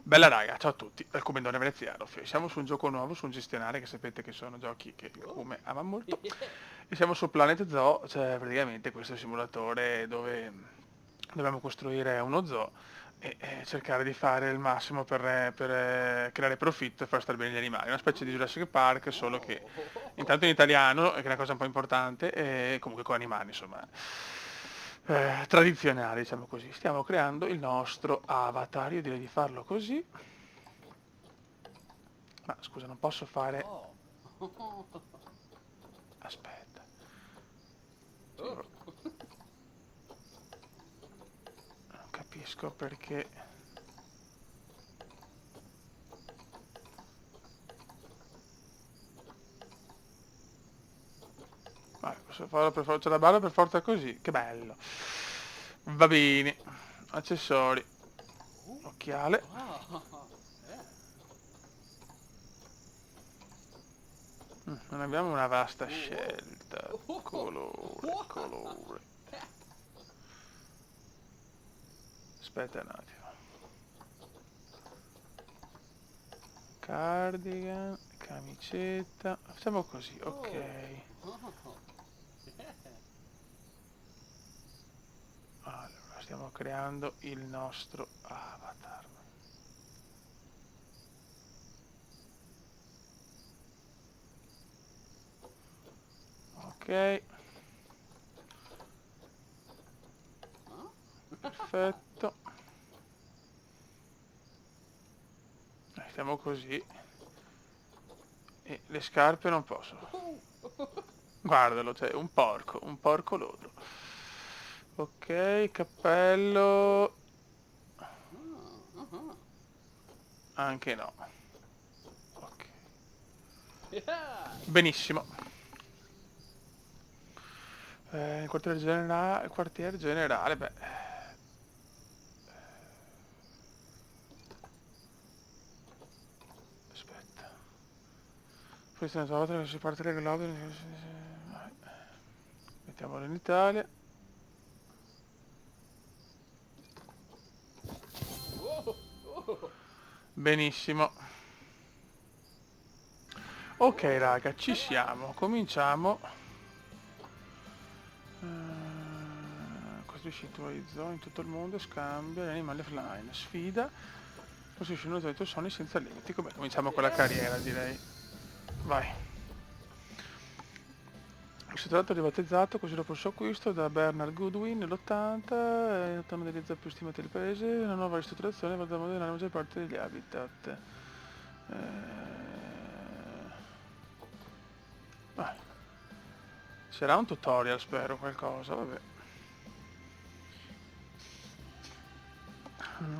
Bella raga, ciao a tutti, dal Commendone Veneziano. Siamo su un gioco nuovo, su un gestionale, che sapete che sono giochi che il Come ama molto. E siamo su Planet Zoo, cioè praticamente questo è un simulatore dove dobbiamo costruire uno zoo e cercare di fare il massimo per creare profitto e far stare bene gli animali. Una specie di Jurassic Park, solo che intanto in italiano, che è una cosa un po' importante, e comunque con animali, insomma, tradizionali, diciamo così. Stiamo creando il nostro avatar, io direi di farlo così. Ma scusa, non posso fare... Aspetta. Sì, non capisco perché... Posso farlo per forza la barra per forza così, che bello. Va bene. Accessori. Occhiale. Non abbiamo una vasta scelta. Colore, colore. Aspetta un attimo. Cardigan, camicetta. Facciamo così, ok. Allora, stiamo creando il nostro avatar. Ok. Perfetto. Stiamo così. E le scarpe non posso. Guardalo, c'è un porco lodro. Ok, cappello. Anche no. Ok. Benissimo. Il quartiere generale, beh. Aspetta. Poi se ne trova che si parte le globe. Mettiamolo in Italia. Benissimo. Ok raga, ci siamo. Cominciamo. Costruisci i tuoi zoo in tutto il mondo, scambia gli animali offline. Sfida. Costruisci uno zoo dei tuoi sogni senza limiti. Come cominciamo con la carriera, direi. Vai. Si tratta ribattezzato così dopo il suo acquisto da Bernard Goodwin nell'80, è una delle zoo più stimate del paese, una nuova ristrutturazione va a modernare la maggior parte degli habitat. Vai. Sarà un tutorial, spero, qualcosa, vabbè.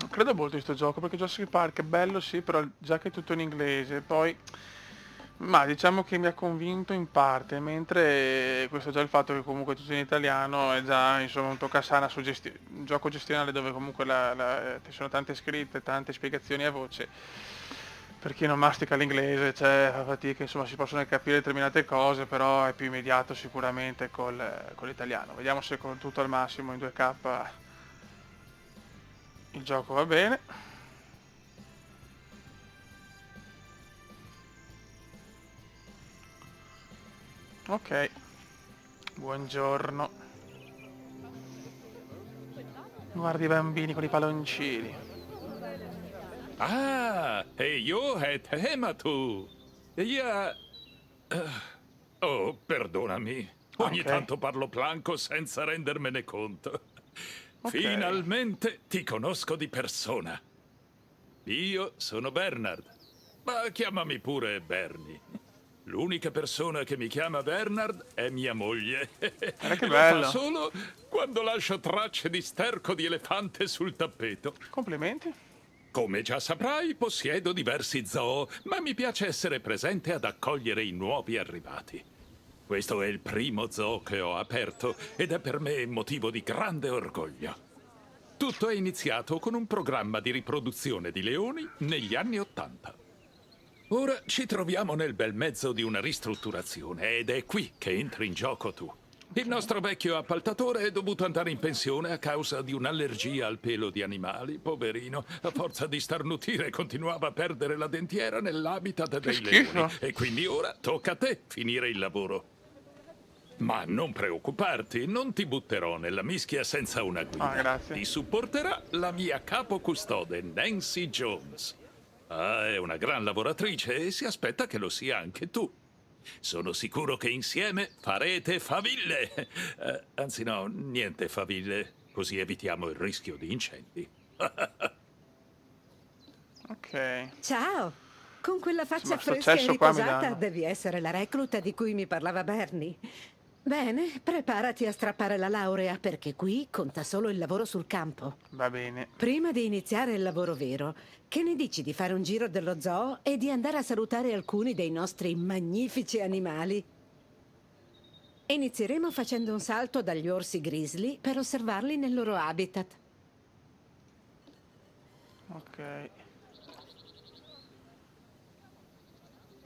Credo molto di sto gioco perché Jurassic Park è bello sì, però già che è tutto in inglese, poi... Ma diciamo che mi ha convinto in parte, mentre questo già il fatto che comunque è tutto in italiano è già insomma un toccasana un gioco gestionale dove comunque ci sono tante scritte, tante spiegazioni a voce. Per chi non mastica l'inglese c'è fa fatica, insomma si possono capire determinate cose, però è più immediato sicuramente con l'italiano. Vediamo se con tutto al massimo in 2K il gioco va bene. Ok, buongiorno. Guardi i bambini con i palloncini. Ah, e io è tema tu. Io... Oh, perdonami. Ah, Ogni ok, tanto parlo planco senza rendermene conto. ok. Finalmente ti conosco di persona. Io sono Bernard, ma chiamami pure Bernie. L'unica persona che mi chiama Bernard è mia moglie. Guarda che E lo fa bello. solo quando lascio tracce di sterco di elefante sul tappeto. Complimenti. Come già saprai, possiedo diversi zoo, ma mi piace essere presente ad accogliere i nuovi arrivati. Questo è il primo zoo che ho aperto ed è per me motivo di grande orgoglio. Tutto è iniziato con un programma di riproduzione di leoni negli anni '80. Ora ci troviamo nel bel mezzo di una ristrutturazione ed è qui che entri in gioco tu. Il nostro vecchio appaltatore è dovuto andare in pensione a causa di un'allergia al pelo di animali. Poverino, a forza di starnutire continuava a perdere la dentiera nell'habitat Che dei leoni. schifo. E quindi ora tocca a te finire il lavoro. Ma non preoccuparti, non ti butterò nella mischia senza una Ah, guida. grazie. Ti supporterà la mia capo custode, Nancy Jones. Ah, è una gran lavoratrice e si aspetta che lo sia anche tu. Sono sicuro che insieme farete faville. Anzi no, niente faville, così evitiamo il rischio di incendi. Ok. Ciao! Con quella faccia Insomma, sto fresca e cesso qua mi riposata danno. devi essere la recluta di cui mi parlava Bernie. Bene, preparati a strappare la laurea perché qui conta solo il lavoro sul campo. Va bene. Prima di iniziare il lavoro vero, che ne dici di fare un giro dello zoo e di andare a salutare alcuni dei nostri magnifici animali? Inizieremo facendo un salto dagli orsi grizzly per osservarli nel loro habitat. Ok.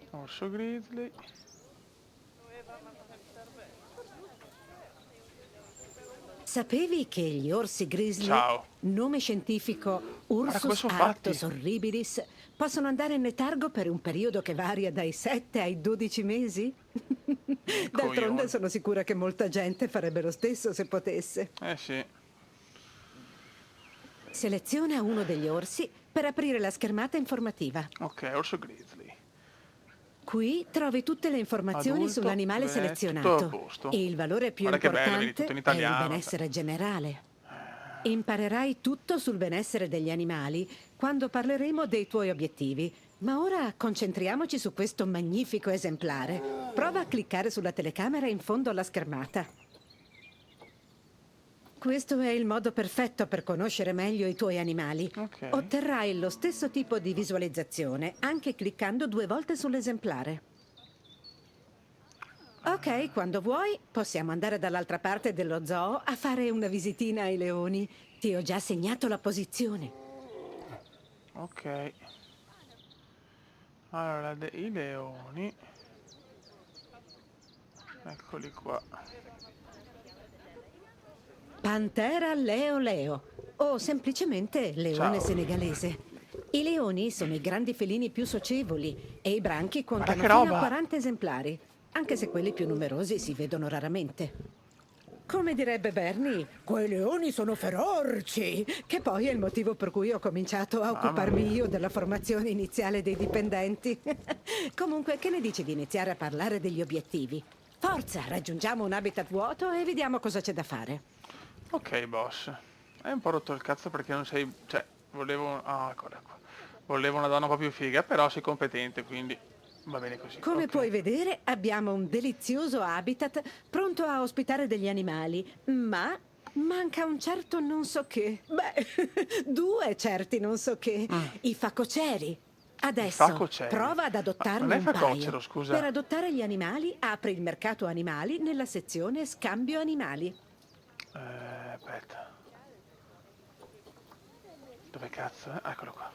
Orso grizzly. Sapevi che gli orsi grizzly, Ciao. nome scientifico Guarda come Ursus sono fatti. arctos horribilis, possono andare in letargo per un periodo che varia dai 7 ai 12 mesi? D'altronde Coglione. sono sicura che molta gente farebbe lo stesso se potesse. Sì. Seleziona uno degli orsi per aprire la schermata informativa. Ok, orso grizzly. Qui trovi tutte le informazioni Adulto, sull'animale tutto a selezionato. posto. E il valore più Guarda che bello, vedi, importante tutto in è italiano. il benessere generale. Imparerai tutto sul benessere degli animali quando parleremo dei tuoi obiettivi. Ma ora concentriamoci su questo magnifico esemplare. Prova a cliccare sulla telecamera in fondo alla schermata. Questo è il modo perfetto per conoscere meglio i tuoi animali. Ok. Otterrai lo stesso tipo di visualizzazione anche cliccando 2 volte sull'esemplare. Ok, quando vuoi possiamo andare dall'altra parte dello zoo a fare una visitina ai leoni. Ti ho già segnato la posizione. Ok. Allora, i leoni. Eccoli qua. Pantera Leo Leo, o semplicemente leone Ciao. senegalese. I leoni sono i grandi felini più socievoli e i branchi contano che fino a roba! 40 esemplari, anche se quelli più numerosi si vedono raramente. Come direbbe Bernie, quei leoni sono feroci, che poi è il motivo per cui ho cominciato a occuparmi io della formazione iniziale dei dipendenti. Comunque, che ne dici di iniziare a parlare degli obiettivi? Forza, raggiungiamo un habitat vuoto e vediamo cosa c'è da fare. Ok, boss. Hai un po' rotto il cazzo perché non sei... Cioè, volevo... Ah, eccola qua. Volevo una donna un po' più figa, però sei competente, quindi va bene così. Come ok. puoi vedere, abbiamo un delizioso habitat pronto a ospitare degli animali, ma manca un certo non so che. Beh, 2 certi non so che. I facoceri. Adesso facoceri? prova ad Ma adottarne non è un facocero, paio. scusa. Per adottare gli animali, apri il mercato animali nella sezione Scambio Animali. Aspetta. Dove cazzo è? Eccolo qua.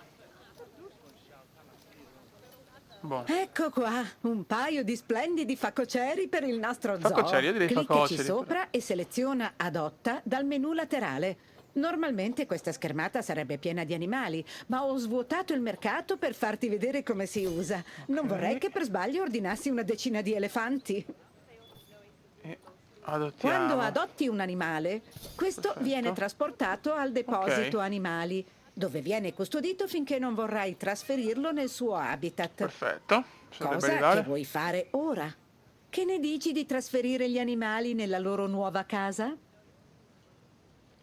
Boh. Ecco qua, un paio di splendidi facoceri per il nostro zoo. Facoceri, io direi Cliccaci facoceri, sopra e seleziona Adotta dal menu laterale. Normalmente questa schermata sarebbe piena di animali, ma ho svuotato il mercato per farti vedere come si usa. Non vorrei che per sbaglio ordinassi una decina di elefanti. E adottiamo. Quando adotti un animale, questo Perfetto. viene trasportato al deposito animali, dove viene custodito finché non vorrai trasferirlo nel suo habitat. Perfetto. Ci dovrebbe Cosa che arrivare. vuoi fare ora? Che ne dici di trasferire gli animali nella loro nuova casa?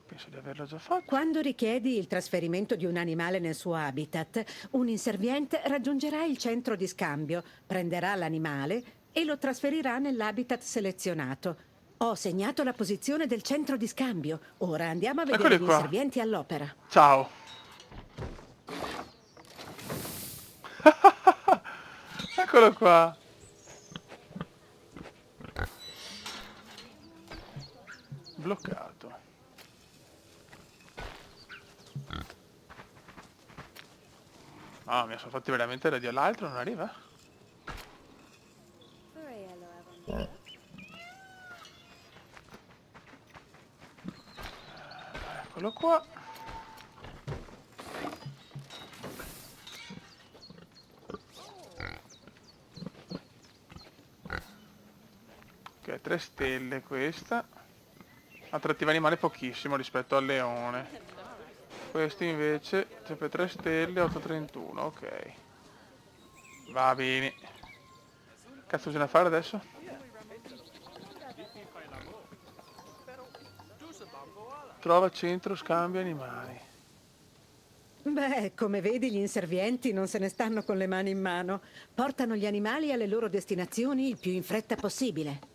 Penso di averlo già fatto. Quando richiedi il trasferimento di un animale nel suo habitat, un inserviente raggiungerà il centro di scambio, prenderà l'animale e lo trasferirà nell'habitat selezionato. Ho segnato la posizione del centro di scambio. Ora andiamo a vedere Eccoli gli qua. inservienti all'opera. Ciao. Eccolo qua. Bloccato. Ah, mi sono fatti veramente da Dio all'altro, non arriva? Eccolo qua. Ok, 3 stelle questa. Attrattiva animale pochissimo rispetto al leone. Questo invece, sempre 3 stelle, 8,31, ok. Va bene. Cazzo bisogna fare adesso? Trova centro scambio animali. Beh, come vedi, gli inservienti non se ne stanno con le mani in mano. Portano gli animali alle loro destinazioni il più in fretta possibile.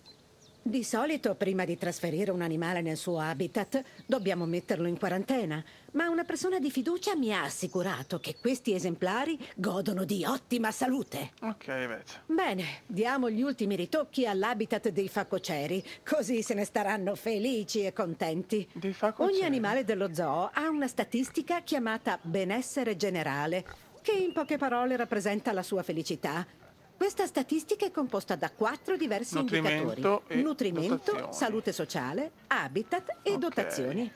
Di solito, prima di trasferire un animale nel suo habitat, dobbiamo metterlo in quarantena, ma una persona di fiducia mi ha assicurato che questi esemplari godono di ottima salute. Ok, invece. Bene, diamo gli ultimi ritocchi all'habitat dei facoceri, così se ne staranno felici e contenti. Dei facoceri? Ogni animale dello zoo ha una statistica chiamata benessere generale, che in poche parole rappresenta la sua felicità. Questa statistica è composta da 4 diversi Nutrimento indicatori: e nutrimento, dotazioni. salute sociale, habitat e Ok. dotazioni.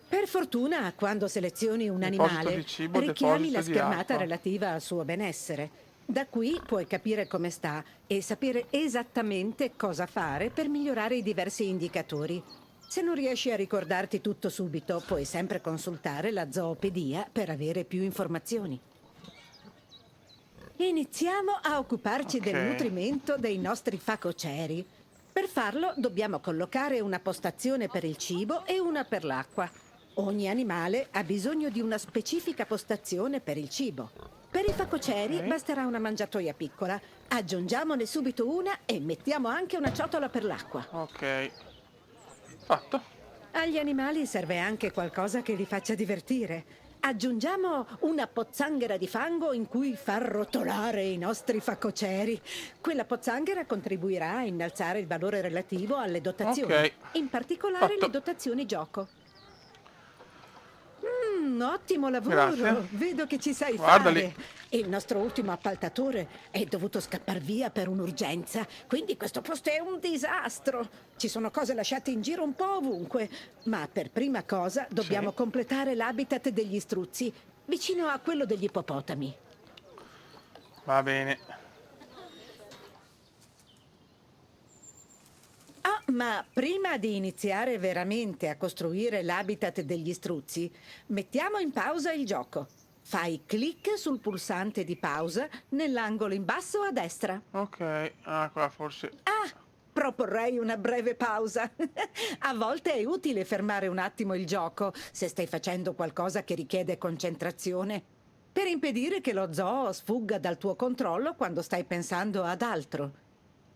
Per fortuna, quando selezioni un Deposito animale, di cibo, richiami deposito la di schermata acqua. relativa al suo benessere. Da qui puoi capire come sta e sapere esattamente cosa fare per migliorare i diversi indicatori. Se non riesci a ricordarti tutto subito, puoi sempre consultare la zoopedia per avere più informazioni. Iniziamo a occuparci Ok. del nutrimento dei nostri facoceri. Per farlo dobbiamo collocare una postazione per il cibo e una per l'acqua. Ogni animale ha bisogno di una specifica postazione per il cibo. Per i facoceri Ok. basterà una mangiatoia piccola. Aggiungiamone subito una e mettiamo anche una ciotola per l'acqua. Ok. Fatto. Agli animali serve anche qualcosa che li faccia divertire. Aggiungiamo una pozzanghera di fango in cui far rotolare i nostri facoceri. Quella pozzanghera contribuirà a innalzare il valore relativo alle dotazioni, Ok. in particolare Fatto. le dotazioni gioco. Ottimo lavoro! Grazie. Vedo che ci sai Guarda fare. lì. Il nostro ultimo appaltatore è dovuto scappar via per un'urgenza, quindi questo posto è un disastro. Ci sono cose lasciate in giro un po' ovunque, ma per prima cosa dobbiamo Sì. completare l'habitat degli struzzi, vicino a quello degli ippopotami. Va bene. Ah, ma prima di iniziare veramente a costruire l'habitat degli struzzi, mettiamo in pausa il gioco. Fai clic sul pulsante di pausa nell'angolo in basso a destra. Ok. Ah, qua forse... Ah, proporrei una breve pausa. A volte è utile fermare un attimo il gioco se stai facendo qualcosa che richiede concentrazione, per impedire che lo zoo sfugga dal tuo controllo quando stai pensando ad altro.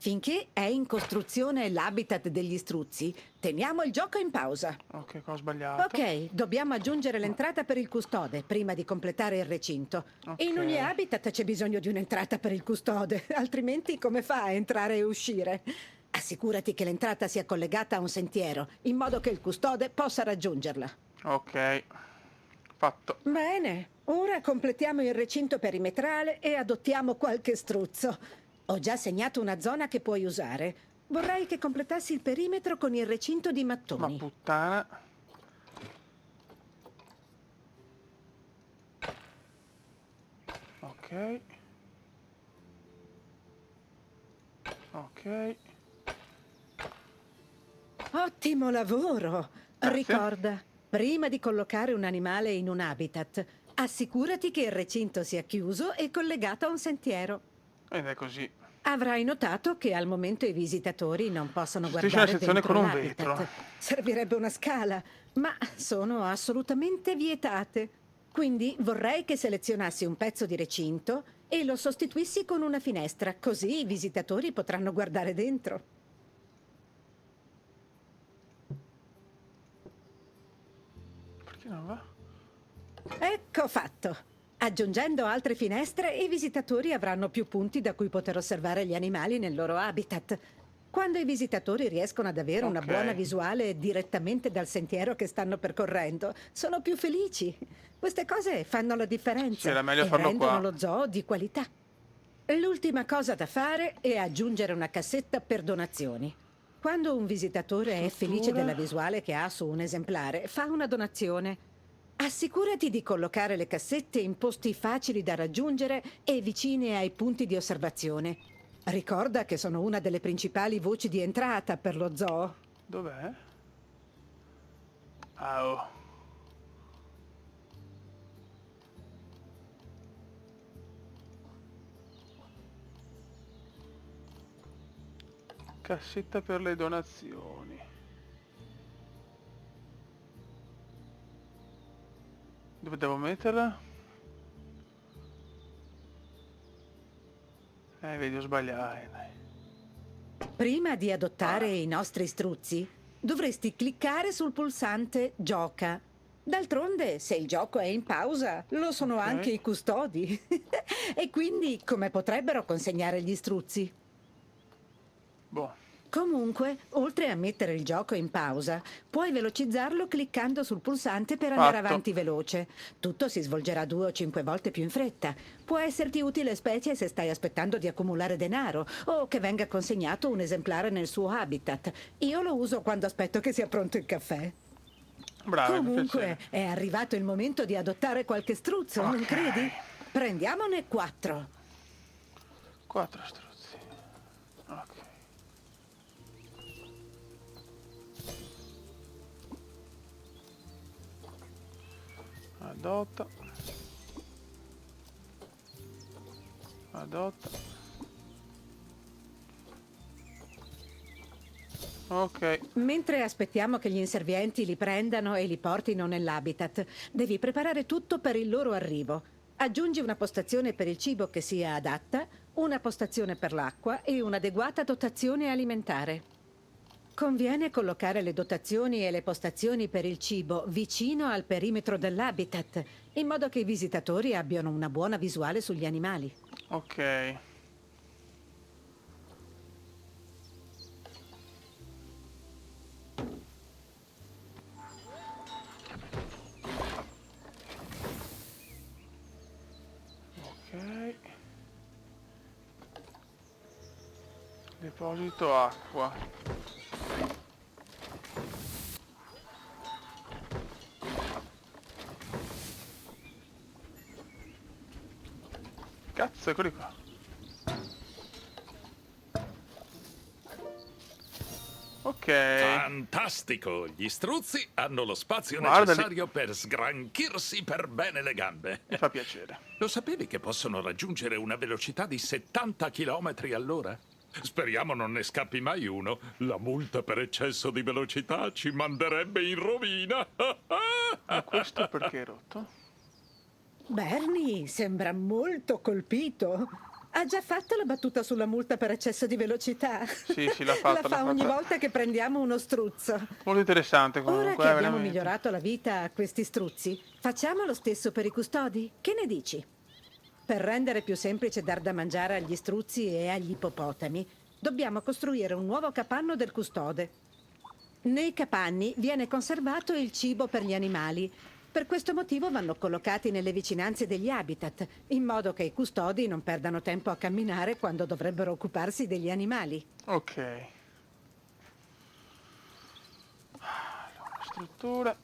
Finché è in costruzione l'habitat degli struzzi, teniamo il gioco in pausa. Ok, qua ho sbagliato. Ok, dobbiamo aggiungere l'entrata per il custode prima di completare il recinto. Ok. In ogni habitat c'è bisogno di un'entrata per il custode, altrimenti come fa a entrare e uscire? Assicurati che l'entrata sia collegata a un sentiero, in modo che il custode possa raggiungerla. Ok. Fatto. Bene, ora completiamo il recinto perimetrale e adottiamo qualche struzzo. Ho già segnato una zona che puoi usare. Vorrei che completassi il perimetro con il recinto di Ma mattoni. puttana. Ok. Ok. Ottimo lavoro! Grazie. Ricorda, prima di collocare un animale in un habitat, assicurati che il recinto sia chiuso e collegato a un sentiero. Ed è così. Avrai notato che al momento i visitatori non possono Costruisci guardare una sezione dentro con un l'habitat. vetro. Servirebbe una scala, ma sono assolutamente vietate. Quindi vorrei che selezionassi un pezzo di recinto e lo sostituissi con una finestra, così i visitatori potranno guardare dentro. Perché non va? Ecco fatto. Aggiungendo altre finestre, i visitatori avranno più punti da cui poter osservare gli animali nel loro habitat. Quando i visitatori riescono ad avere una Ok. buona visuale direttamente dal sentiero che stanno percorrendo, sono più felici. Queste cose fanno la differenza Sì, era meglio e farlo rendono qua. lo zoo di qualità. L'ultima cosa da fare è aggiungere una cassetta per donazioni. Quando un visitatore è felice Struttura. della visuale che ha su un esemplare, fa una donazione. Assicurati di collocare le cassette in posti facili da raggiungere e vicine ai punti di osservazione. Ricorda che sono una delle principali voci di entrata per lo zoo. Dov'è? Ah, oh. Cassetta per le donazioni. Dove devo metterla? Vedi, ho sbagliato. Dai. Prima di adottare i nostri struzzi, dovresti cliccare sul pulsante Gioca. D'altronde, se il gioco è in pausa, lo sono Ok. anche i custodi. E quindi come potrebbero consegnare gli struzzi? Boh. Comunque, oltre a mettere il gioco in pausa, puoi velocizzarlo cliccando sul pulsante per andare Fatto. avanti veloce. Tutto si svolgerà 2 o 5 volte più in fretta. Può esserti utile specie se stai aspettando di accumulare denaro o che venga consegnato un esemplare nel suo habitat. Io lo uso quando aspetto che sia pronto il caffè. Brava, mi fa Comunque, piacere. è arrivato il momento di adottare qualche struzzo, non Ok. credi? Prendiamone 4. 4 struzzi. Ok. Adotta. Adotta. Ok. Mentre aspettiamo che gli inservienti li prendano e li portino nell'habitat, devi preparare tutto per il loro arrivo. Aggiungi una postazione per il cibo che sia adatta, una postazione per l'acqua e un'adeguata dotazione alimentare. Conviene collocare le dotazioni e le postazioni per il cibo vicino al perimetro dell'habitat, in modo che i visitatori abbiano una buona visuale sugli animali. Ok. Ok. Deposito acqua. Cazzo, eccoli qua. Ok. Fantastico! Gli struzzi hanno lo spazio Guardali. necessario per sgranchirsi per bene le gambe. Mi fa piacere. Lo sapevi che possono raggiungere una velocità di 70 km all'ora? Speriamo non ne scappi mai uno. La multa per eccesso di velocità ci manderebbe in rovina. Ma questo perché è rotto? Bernie sembra molto colpito. Ha già fatto la battuta sulla multa per eccesso di velocità. Sì, l'ha fatta, La fa l'ha ogni fatta. volta che prendiamo uno struzzo. Molto interessante Ora comunque, che abbiamo veramente. migliorato la vita a questi struzzi, facciamo lo stesso per i custodi? Che ne dici? Per rendere più semplice dar da mangiare agli struzzi e agli ippopotami, dobbiamo costruire un nuovo capanno del custode. Nei capanni viene conservato il cibo per gli animali. Per questo motivo vanno collocati nelle vicinanze degli habitat, in modo che i custodi non perdano tempo a camminare quando dovrebbero occuparsi degli animali. Ok. Allora, struttura.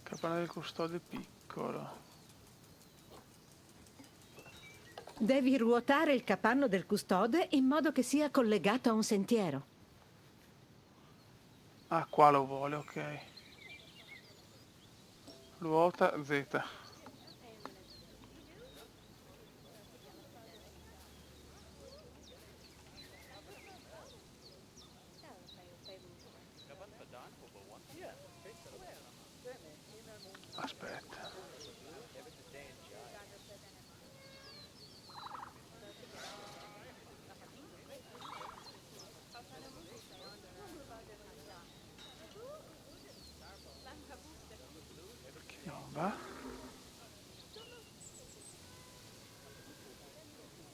Capanna del custode piccolo. Devi ruotare il capanno del custode in modo che sia collegato a un sentiero. Ah, qua lo vuole, ok. Ruota Z. Aspetta. Perché non va?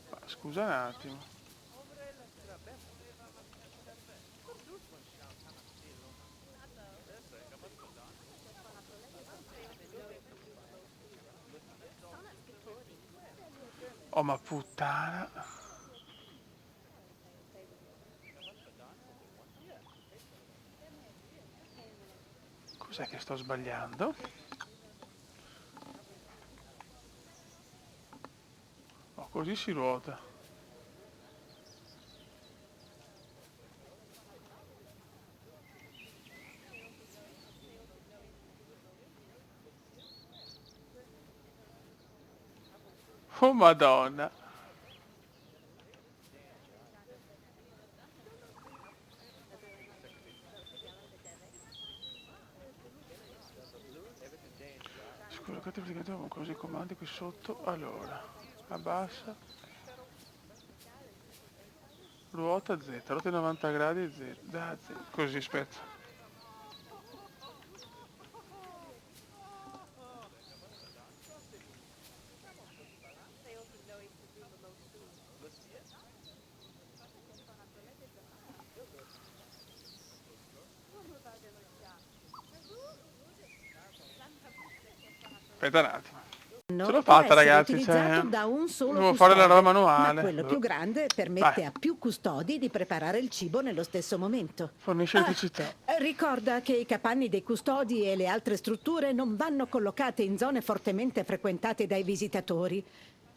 Ma scusa un attimo. Oh, ma puttana. Cos'è che sto sbagliando? Oh, così si ruota. Oh, Madonna. Scusa, che praticamente con così comandi qui sotto. Allora, abbassa. Ruota Z, ruota 90 gradi Z. Da Z. Così, aspetta. Aspetta un attimo. Ce l'ho può fatta, essere ragazzi. utilizzato Cioè, da un solo devo fare la roba custode, ma manuale. quello più grande permette Vai, a più custodi di preparare il cibo nello stesso momento. fornisce elettricità. Ricorda che i capanni dei custodi e le altre strutture non vanno collocate in zone fortemente frequentate dai visitatori.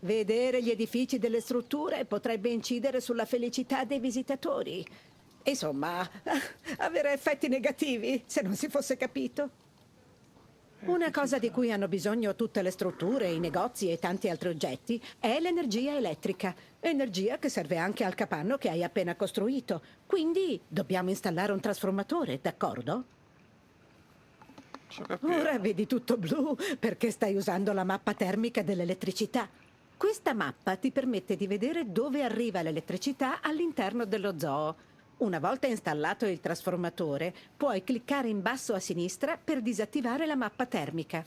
Vedere gli edifici delle strutture potrebbe incidere sulla felicità dei visitatori. Insomma, avere effetti negativi, se non si fosse capito. Una cosa di cui hanno bisogno tutte le strutture, i negozi e tanti altri oggetti è l'energia elettrica. Energia che serve anche al capanno che hai appena costruito. Quindi dobbiamo installare un trasformatore, d'accordo? Ci ho capito. Ora vedi tutto blu perché stai usando la mappa termica dell'elettricità. Questa mappa ti permette di vedere dove arriva l'elettricità all'interno dello zoo. Una volta installato il trasformatore, puoi cliccare in basso a sinistra per disattivare la mappa termica.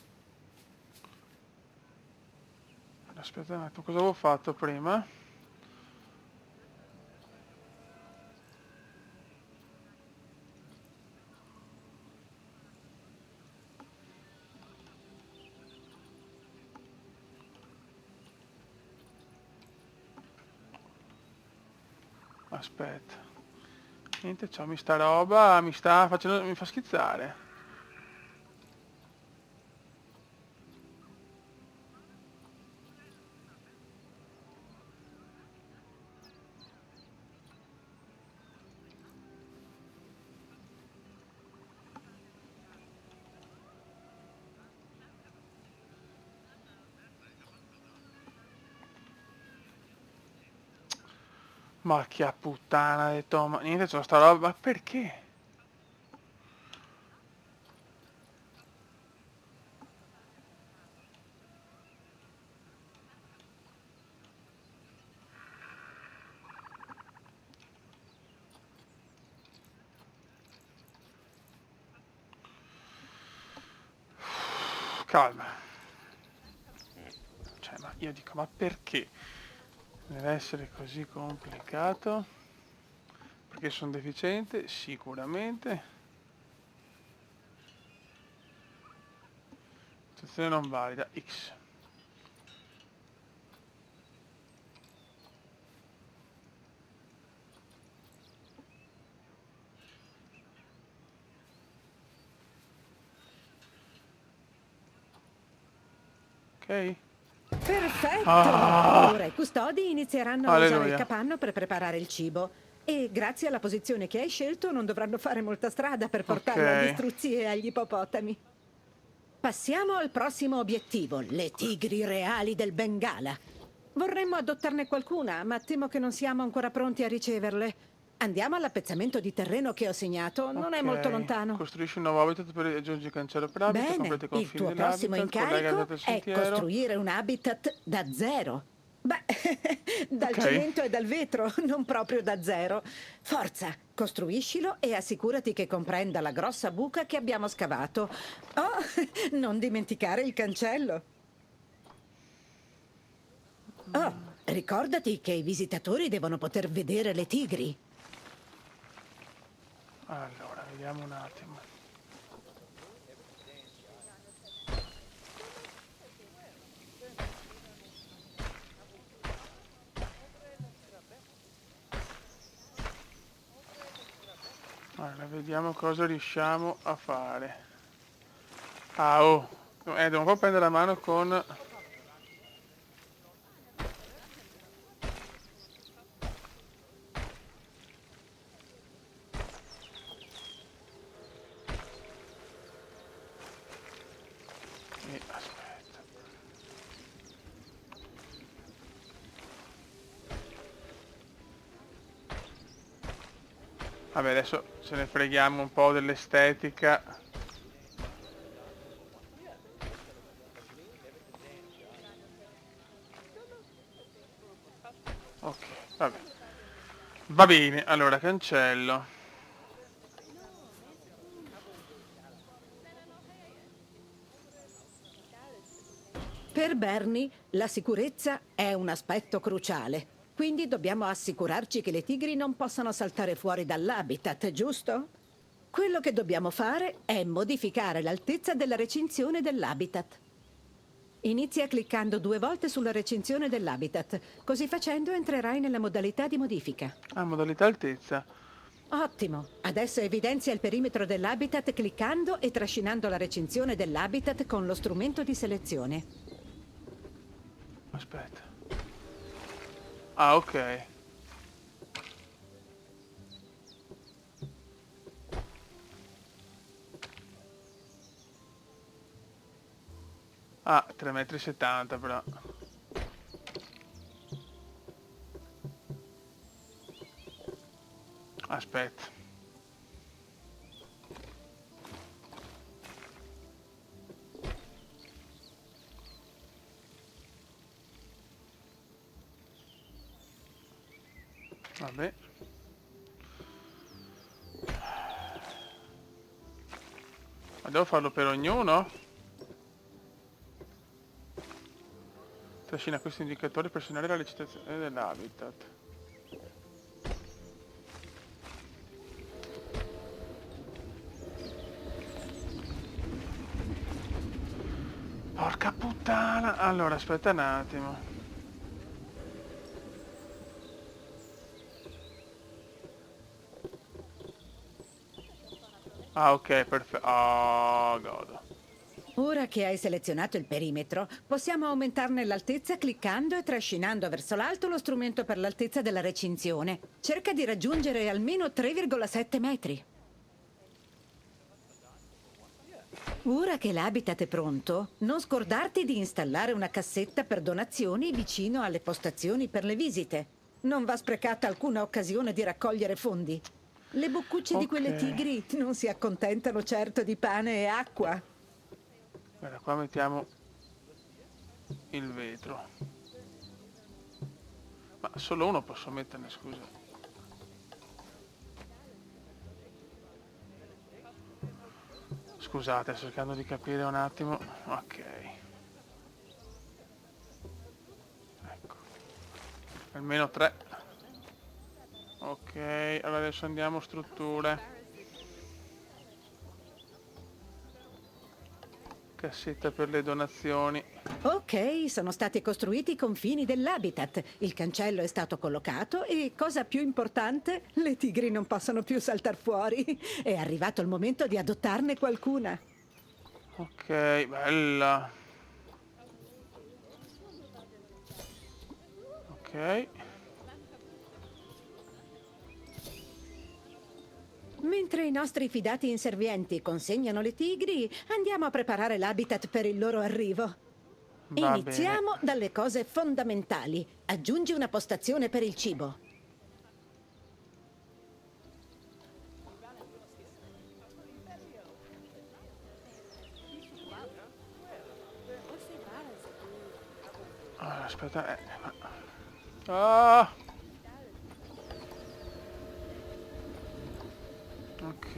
Aspetta un attimo, cosa avevo fatto prima? Aspetta. Niente, c'ho sta roba, mi fa schizzare. Ma che puttana di Tom. Niente, c'ho sta roba, ma perché? Calma. Cioè, ma io dico, ma perché? Deve essere così complicato? Perché sono deficiente? Sicuramente. Situazione non valida. X. Ok? Perfetto! Ah, Ora i custodi inizieranno a usare il alleluia. capanno per preparare il cibo. E grazie alla posizione che hai scelto non dovranno fare molta strada per portarlo agli Ok. struzzi e agli ippopotami. Passiamo al prossimo obiettivo, le tigri reali del Bengala. Vorremmo adottarne qualcuna, ma temo che non siamo ancora pronti a riceverle. Andiamo all'appezzamento di terreno che ho segnato, non è molto Ok. lontano. Costruisci un nuovo habitat per raggiungere il cancello per habitat, Bene, completa i il confini tuo prossimo dell'habitat, collega il incarico dato al è sentiero. costruire un habitat da zero. Beh, dal Ok. cemento e dal vetro, non proprio da zero. Forza, costruiscilo e assicurati che comprenda la grossa buca che abbiamo scavato. Oh, non dimenticare il cancello. Oh, ricordati che i visitatori devono poter vedere le tigri. Allora, vediamo un attimo. Allora, vediamo cosa riusciamo a fare. Ah, oh. Devo un po' prendere la mano con... aspetta. Vabbè, adesso ce ne freghiamo un po' dell'estetica. Ok, vabbè. Va bene, allora cancello. Per Bernie la sicurezza è un aspetto cruciale. Quindi dobbiamo assicurarci che le tigri non possano saltare fuori dall'habitat, giusto? Quello che dobbiamo fare è modificare l'altezza della recinzione dell'habitat. Inizia cliccando 2 volte sulla recinzione dell'habitat. Così facendo entrerai nella modalità di modifica. Ah, modalità altezza. Ottimo! Adesso evidenzia il perimetro dell'habitat cliccando e trascinando la recinzione dell'habitat con lo strumento di selezione. Aspetta. Ah, ok. Ah, 3,70 m però. Aspetta. Vabbè. Ma devo farlo per ognuno? Trascina questi indicatori per segnare la licitazione dell'habitat. Porca puttana! Allora, aspetta un attimo. Ah, ok, perfetto. Oh, godo. Ora che hai selezionato il perimetro, possiamo aumentarne l'altezza cliccando e trascinando verso l'alto lo strumento per l'altezza della recinzione. Cerca di raggiungere almeno 3,7 metri. Ora che l'habitat è pronto, non scordarti di installare una cassetta per donazioni vicino alle postazioni per le visite. Non va sprecata alcuna occasione di raccogliere fondi. Le boccucce di quelle Ok. tigri non si accontentano certo di pane e acqua. Guarda, qua mettiamo il vetro. Ma solo uno posso metterne, scusa. Scusate, sto cercando di capire un attimo. Ok. Ecco. Almeno 3. Ok, allora adesso andiamo strutture. Cassetta per le donazioni. Ok, sono stati costruiti i confini dell'habitat, il cancello è stato collocato e, cosa più importante, le tigri non possono più saltar fuori. È arrivato il momento di adottarne qualcuna. Ok, bella. Ok. Mentre i nostri fidati inservienti consegnano le tigri, andiamo a preparare l'habitat per il loro arrivo. Va bene. Iniziamo dalle cose fondamentali. Aggiungi una postazione per il cibo. Allora, aspetta. Ah! Ok.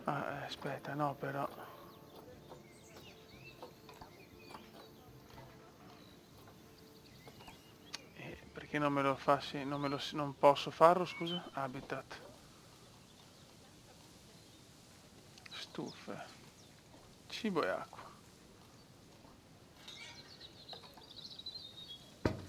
Ah, aspetta, no, però. Perché non me lo fa? Sì, non posso farlo, scusa? Habitat. Stufe. Cibo e acqua.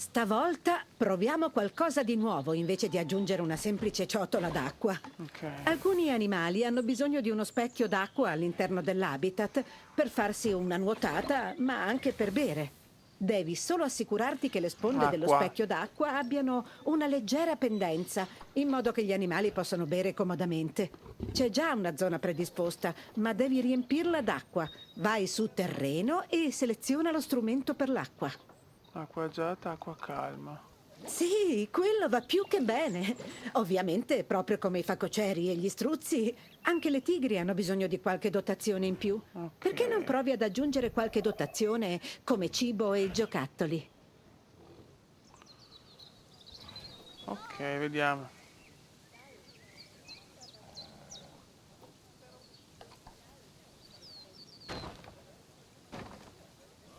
Stavolta proviamo qualcosa di nuovo invece di aggiungere una semplice ciotola d'acqua. Ok. Alcuni animali hanno bisogno di uno specchio d'acqua all'interno dell'habitat per farsi una nuotata, ma anche per bere. Devi solo assicurarti che le sponde dello Acqua. specchio d'acqua abbiano una leggera pendenza, in modo che gli animali possano bere comodamente. C'è già una zona predisposta, ma devi riempirla d'acqua. Vai su terreno e seleziona lo strumento per l'acqua. Acqua agiata, acqua calma. Sì, quello va più che bene. Ovviamente, proprio come i facoceri e gli struzzi, anche le tigri hanno bisogno di qualche dotazione in più. Ok. Perché non provi ad aggiungere qualche dotazione come cibo e giocattoli? Ok, vediamo.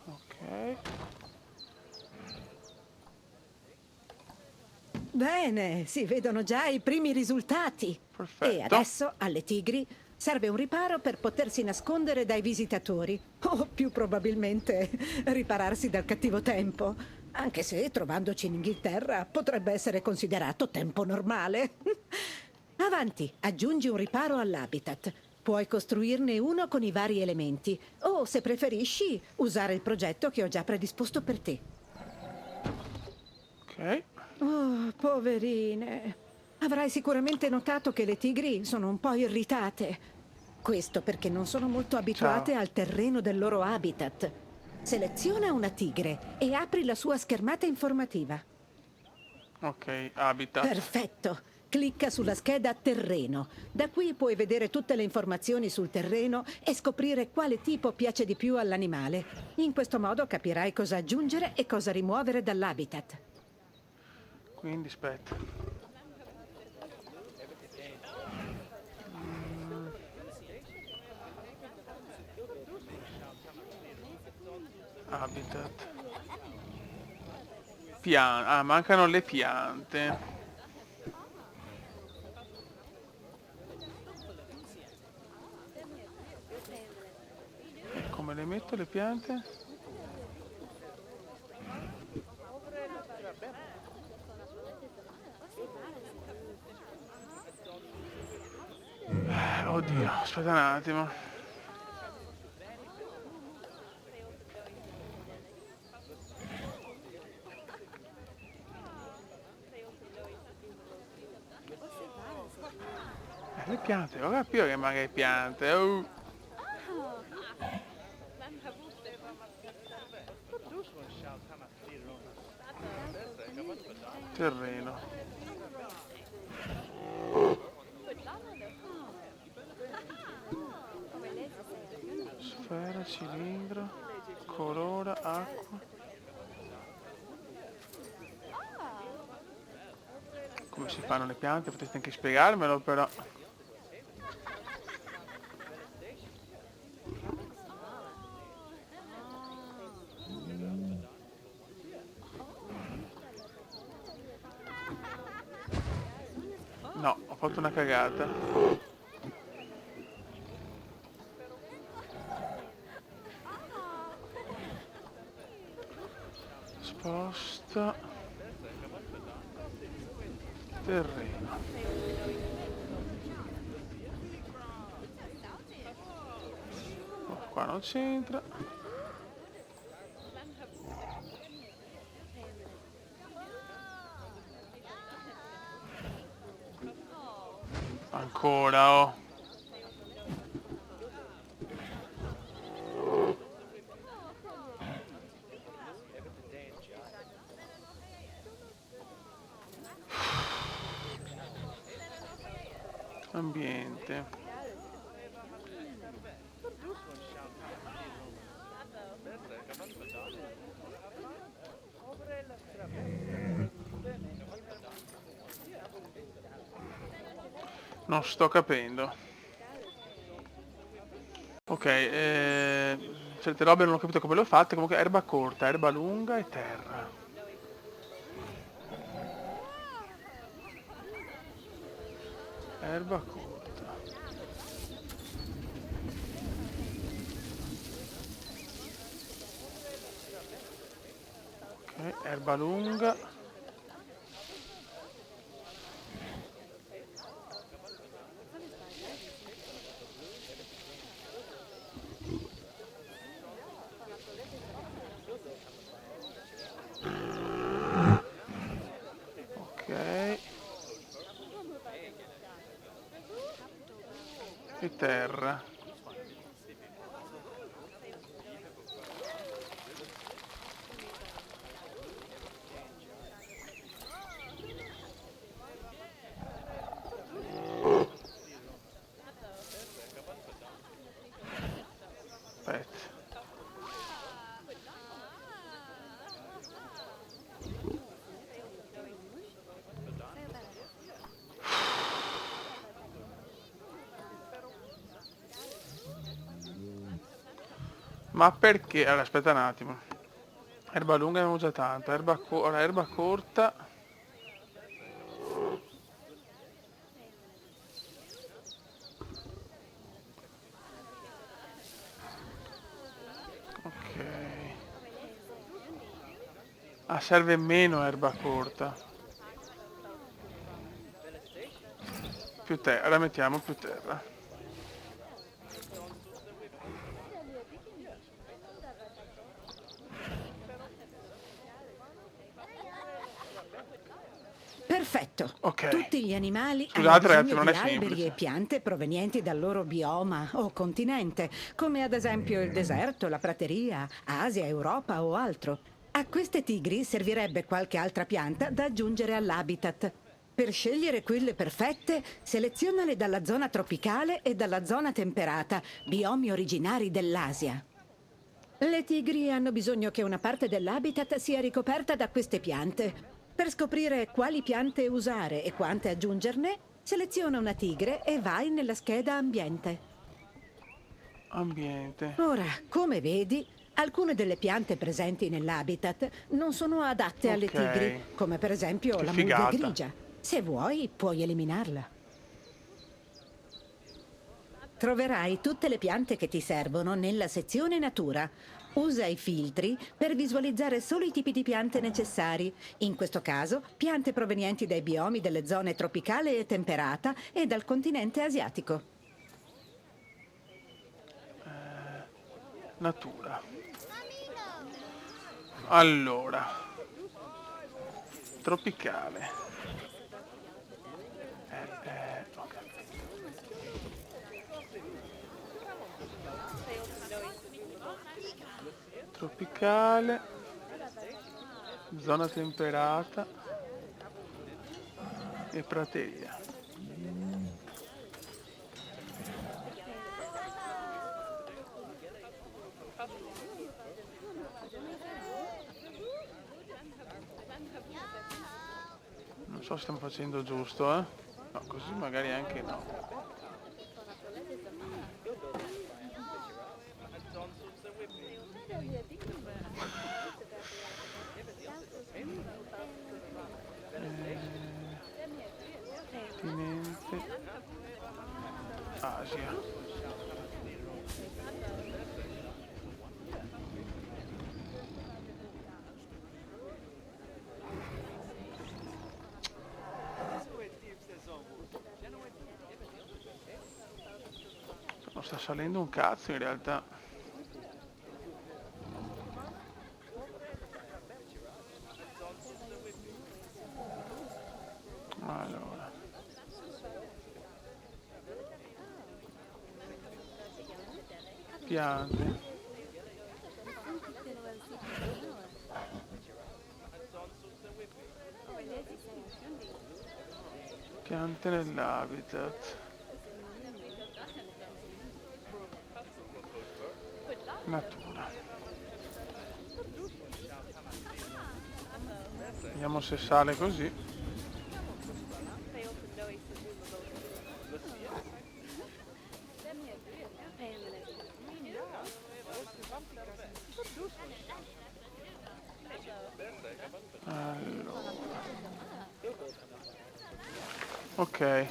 Ok. Bene, si vedono già i primi risultati. Perfetto. E adesso alle tigri serve un riparo per potersi nascondere dai visitatori. O più probabilmente ripararsi dal cattivo tempo. Anche se, trovandoci in Inghilterra, potrebbe essere considerato tempo normale. Avanti, aggiungi un riparo all'habitat. Puoi costruirne uno con i vari elementi. O, se preferisci, usare il progetto che ho già predisposto per te. Ok. Oh, poverine. Avrai sicuramente notato che le tigri sono un po' irritate. Questo perché non sono molto abituate Ciao. al terreno del loro habitat. Seleziona una tigre e apri la sua schermata informativa. Ok, habitat. Perfetto. Clicca sulla scheda terreno. Da qui puoi vedere tutte le informazioni sul terreno e scoprire quale tipo piace di più all'animale. In questo modo capirai cosa aggiungere e cosa rimuovere dall'habitat. Quindi aspetta. Habitat. Ah, mancano le piante. E come le metto le piante? Oddio, aspetta un attimo. Le piante, ho capito che manca le piante. Oh. Terreno. Sfera, cilindro, colora, acqua. Come si fanno le piante? Potreste anche spiegarmelo però. No, ho fatto una cagata. Sposta. Terreno. Oh, qua non c'entra. Ancora, oh. Ambiente. Non sto capendo. Ok, certe robe non ho capito come le ho fatte. Comunque erba corta, erba lunga e terra. Erba corta. Ok. erba lunga. Ok. E terra. Aspetta. Ma perché? Allora, aspetta un attimo. Erba lunga abbiamo già tanto. Ora, erba corta. Ok. Ah, serve meno erba corta. Più terra. Ora mettiamo più terra. Perfetto. Ok. Tutti gli animali hanno Scusate ragazzi, bisogno non di è alberi e semplice. piante provenienti dal loro bioma o continente, come ad esempio il deserto, la prateria, Asia, Europa o altro. A queste tigri servirebbe qualche altra pianta da aggiungere all'habitat. Per scegliere quelle perfette, selezionale dalla zona tropicale e dalla zona temperata, biomi originari dell'Asia. Le tigri hanno bisogno che una parte dell'habitat sia ricoperta da queste piante. Per scoprire quali piante usare e quante aggiungerne, seleziona una tigre e vai nella scheda ambiente. Ambiente. Ora, come vedi, alcune delle piante presenti nell'habitat non sono adatte alle Ok. tigri, come per esempio Che la mulga figata. grigia. Se vuoi, puoi eliminarla. Troverai tutte le piante che ti servono nella sezione natura. Usa i filtri per visualizzare solo i tipi di piante necessari. In questo caso, piante provenienti dai biomi delle zone tropicale e temperata e dal continente asiatico. Natura. Allora. Tropicale. Ok. Tropicale. Zona temperata. E prateria. Non so se stiamo facendo giusto, eh? No, così magari anche no. Continente. Asia. Non sta salendo un cazzo in realtà. Allora. Piante. Piante nell'habitat. Natura. Vediamo se sale così. Allora. Ok.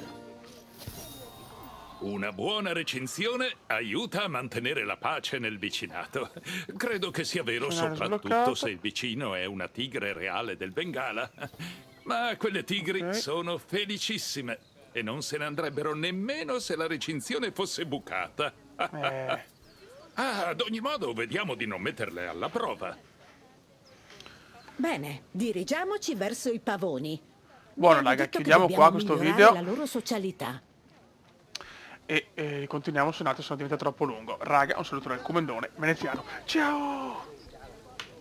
Una buona recensione aiuta a mantenere la pace nel vicinato. Credo che sia vero Scenario soprattutto sbloccato. se il vicino è una tigre reale del Bengala. Ma quelle tigri Ok. sono felicissime e non se ne andrebbero nemmeno se la recinzione fosse bucata. Eh, Ad ogni modo, vediamo di non metterle alla prova. Bene, dirigiamoci verso i pavoni. Buono, Mi hanno raga, detto che chiudiamo dobbiamo qua questo migliorare video la loro socialità. e continuiamo, se no sono diventato troppo lungo. Raga, un saluto dal comandone veneziano. Ciao!